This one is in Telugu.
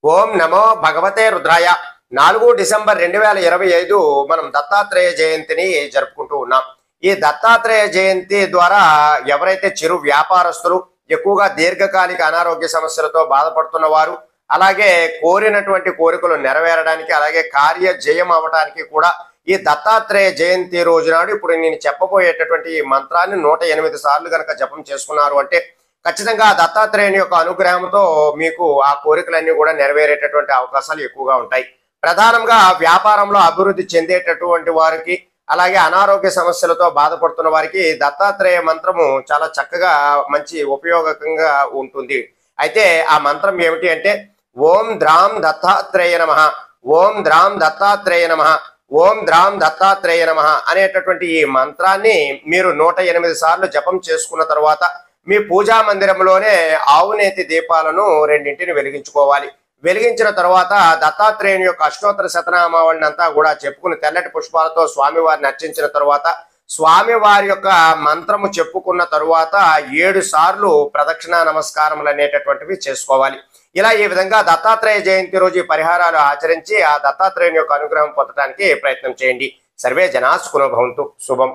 ఓం నమో భగవతే రుద్రాయ. 4 డిసెంబర్ 2025 మనం దత్తాత్రేయ జయంతిని జరుపుకుంటూ ఉన్నాం. ఈ దత్తాత్రేయ జయంతి ద్వారా ఎవరైతే చిరు వ్యాపారస్తులు, ఎక్కువగా దీర్ఘకాలిక అనారోగ్య సమస్యలతో బాధపడుతున్న వారు, అలాగే కోరినటువంటి కోరికలు నెరవేరడానికి, అలాగే కార్య జయం అవడానికి కూడా ఈ దత్తాత్రేయ జయంతి రోజు నాడు ఇప్పుడు నేను చెప్పబోయేటటువంటి ఈ మంత్రాన్ని 108 సార్లు గనక జపం చేసుకున్నారు అంటే ఖచ్చితంగా దత్తాత్రేయుని యొక్క అనుగ్రహంతో మీకు ఆ కోరికలన్నీ కూడా నెరవేరేటటువంటి అవకాశాలు ఎక్కువగా ఉంటాయి. ప్రధానంగా వ్యాపారంలో అభివృద్ధి చెందేటటువంటి వారికి, అలాగే అనారోగ్య సమస్యలతో బాధపడుతున్న వారికి దత్తాత్రేయ మంత్రము చాలా చక్కగా మంచి ఉపయోగకంగా ఉంటుంది. అయితే ఆ మంత్రం ఏమిటి అంటే ఓం ద్రాం దత్తాత్రేయ నమః, ఓం ద్రాం దత్తాత్రేయ నమః, ఓం ద్రాం దత్తాత్రేయ నమః అనేటటువంటి ఈ మంత్రాన్ని మీరు 108 సార్లు జపం చేసుకున్న తర్వాత మీ పూజా మందిరంలోనే ఆవునేతి దీపాలను రెండింటిని వెలిగించుకోవాలి. వెలిగించిన తర్వాత దత్తాత్రేయుని యొక్క అష్టోత్తర శతనామావళిని అంతా కూడా చెప్పుకుని తెల్లటి పుష్పాలతో స్వామివారిని అర్చించిన తర్వాత స్వామివారి యొక్క మంత్రము చెప్పుకున్న తరువాత 7 సార్లు ప్రదక్షిణ నమస్కారములు అనేటటువంటివి చేసుకోవాలి. ఇలా ఈ విధంగా దత్తాత్రేయ జయంతి రోజు పరిహారాలు ఆచరించి ఆ దత్తాత్రేయుని యొక్క అనుగ్రహం పొందడానికి ప్రయత్నం చేయండి. సర్వే జనా సుఖినో భవంతు. శుభం.